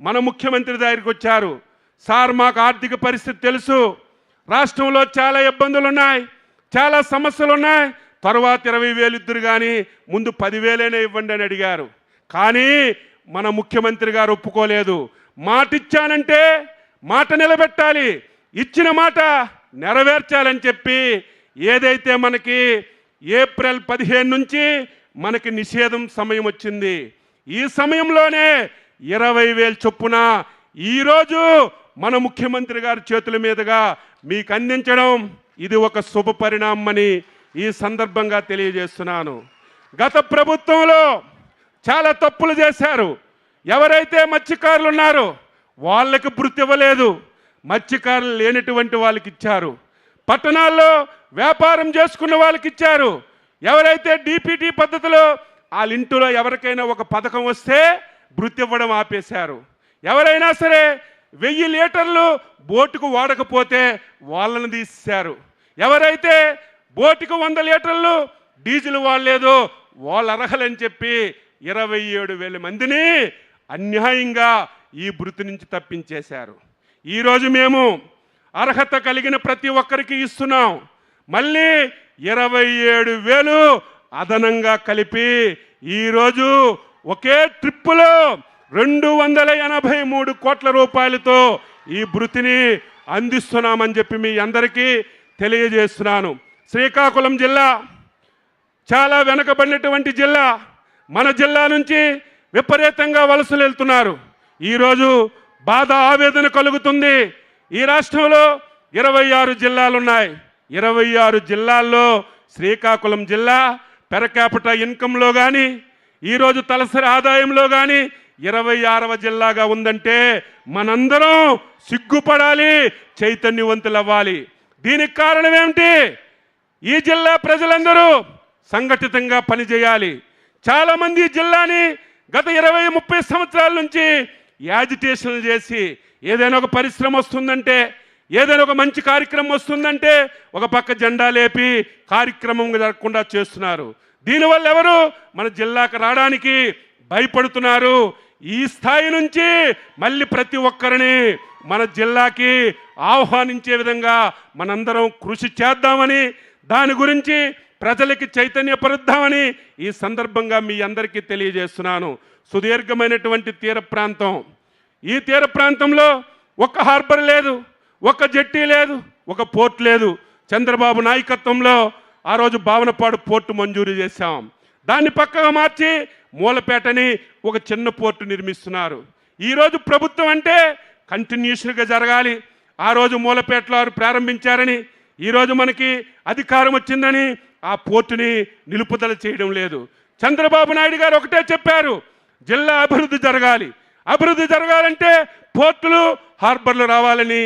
మన ముఖ్యమంత్రి దగ్గరికి వచ్చారు. సార్, మాకు ఆర్థిక పరిస్థితి తెలుసు, రాష్ట్రంలో చాలా ఇబ్బందులు ఉన్నాయి, చాలా సమస్యలు ఉన్నాయి, తర్వాత 20,000 ఇద్దరు కానీ ముందు 10,000 ఇవ్వండి అని అడిగారు. కానీ మన ముఖ్యమంత్రి గారు ఒప్పుకోలేదు. మాట ఇచ్చానంటే మాట నిలబెట్టాలి, ఇచ్చిన మాట నెరవేర్చాలని చెప్పి ఏదైతే మనకి ఏప్రిల్ 15 నుంచి మనకి నిషేధం సమయం వచ్చింది, ఈ సమయంలోనే 20,000 చొప్పున ఈరోజు మన ముఖ్యమంత్రి గారి చేతుల మీదుగా మీకు అందించడం ఇది ఒక శుభ పరిణామం అని ఈ సందర్భంగా తెలియజేస్తున్నాను. గత ప్రభుత్వంలో చాలా తప్పులు చేశారు. ఎవరైతే మత్స్యకారులు ఉన్నారో వాళ్ళకి వృత్తి ఇవ్వలేదు, మత్స్యకారులు లేనటువంటి వాళ్ళకి ఇచ్చారు. పట్టణాల్లో వ్యాపారం చేసుకున్న వాళ్ళకి ఇచ్చారు. ఎవరైతే డిపిటి పద్ధతిలో వాళ్ళ ఇంటిలో ఎవరికైనా ఒక పథకం వస్తే వృత్తి ఇవ్వడం ఆపేశారు. ఎవరైనా సరే 1000 లీటర్లు బోటుకు వాడకపోతే వాళ్ళని తీసేశారు. ఎవరైతే బోటుకు 100 లీటర్లు డీజిల్ వాడలేదో వాళ్ళు అర్హులని చెప్పి 27,000 మందిని అన్యాయంగా ఈ వృత్తి నుంచి తప్పించేశారు. ఈరోజు మేము అర్హత కలిగిన ప్రతి ఒక్కరికి ఇస్తున్నాం. మళ్ళీ 27,000 అదనంగా కలిపి ఈరోజు ఒకే ట్రిప్పులో 283 కోట్ల రూపాయలతో ఈ వృత్తిని అందిస్తున్నామని చెప్పి మీ అందరికీ తెలియజేస్తున్నాను. శ్రీకాకుళం జిల్లా చాలా వెనకబడినటువంటి జిల్లా. మన జిల్లా నుంచి విపరీతంగా వలసలు వెళ్తున్నారు. ఈరోజు బాధ ఆవేదన కలుగుతుంది. ఈ రాష్ట్రంలో 26 జిల్లాలు ఉన్నాయి. 26 జిల్లాల్లో శ్రీకాకుళం జిల్లా పెర్ క్యాపిటల్ ఇన్కంలో కానీ ఈరోజు తలసరి ఆదాయంలో కానీ 26వ జిల్లాగా ఉందంటే మనందరం సిగ్గుపడాలి, చైతన్యవంతులు అవ్వాలి. దీనికి కారణం ఏమిటి? ఈ జిల్లా ప్రజలందరూ సంఘటితంగా పనిచేయాలి. చాలామంది ఈ జిల్లాని గత 20-30 సంవత్సరాల నుంచి యాజిటేషన్లు చేసి ఏదైనా ఒక పరిశ్రమ వస్తుందంటే, ఏదైనా ఒక మంచి కార్యక్రమం వస్తుందంటే ఒక పక్క జెండా లేపి కార్యక్రమం జరగకుండా చేస్తున్నారు. దీనివల్ల ఎవరు మన జిల్లాకు రావడానికి భయపడుతున్నారు. ఈ స్థాయి నుంచి మళ్ళీ ప్రతి ఒక్కరిని మన జిల్లాకి ఆహ్వానించే విధంగా మనందరం కృషి చేద్దామని, దాని గురించి ప్రజలకి చైతన్యపరుద్దామని ఈ సందర్భంగా మీ అందరికీ తెలియజేస్తున్నాను. సుదీర్ఘమైనటువంటి తీర ప్రాంతం. ఈ తీర ప్రాంతంలో ఒక హార్బర్ లేదు, ఒక జెట్టి లేదు, ఒక పోర్ట్ లేదు. చంద్రబాబు నాయకత్వంలో ఆ రోజు భావనపాడు పోర్టు మంజూరు చేశాం. దాన్ని పక్కగా మార్చి మూలపేటని ఒక చిన్న పోర్టు నిర్మిస్తున్నారు. ఈరోజు ప్రభుత్వం అంటే కంటిన్యూషన్గా జరగాలి. ఆ రోజు మూలపేటలో ప్రారంభించారని, ఈరోజు మనకి అధికారం వచ్చిందని ఆ పోర్టుని నిలుపుదల చేయడం లేదు. చంద్రబాబు నాయుడు గారు ఒకటే చెప్పారు, జిల్లా అభివృద్ధి జరగాలి. అభివృద్ధి జరగాలంటే పోర్టులు, హార్బర్లు రావాలని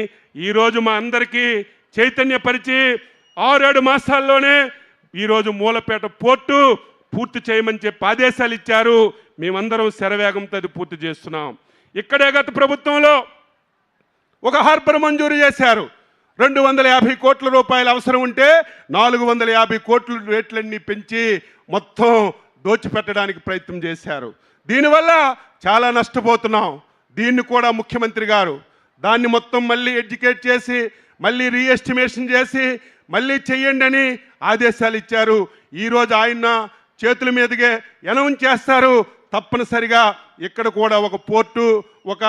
ఈరోజు మా అందరికీ చైతన్యపరిచి 6-7 మాసాల్లోనే ఈరోజు మూలపేట పోర్టు పూర్తి చేయమని చెప్పి ఆదేశాలు ఇచ్చారు. మేమందరం శరవేగంతో అది పూర్తి చేస్తున్నాం. ఇక్కడే గత ప్రభుత్వంలో ఒక హార్బర్ మంజూరు చేశారు. 250 కోట్ల రూపాయలు అవసరం ఉంటే 450 కోట్ల రేట్లన్నీ పెంచి మొత్తం దోచిపెట్టడానికి ప్రయత్నం చేశారు. దీనివల్ల చాలా నష్టపోతున్నాం. దీన్ని కూడా ముఖ్యమంత్రి గారు దాన్ని మొత్తం మళ్ళీ ఎడ్యుకేట్ చేసి మళ్ళీ రీఎస్టిమేషన్ చేసి మళ్ళీ చెయ్యండి అని ఆదేశాలు ఇచ్చారు. ఈరోజు ఆయన చేతుల మీదుగా అనౌన్స్ చేస్తారు. తప్పనిసరిగా ఇక్కడ కూడా ఒక పోర్టు, ఒక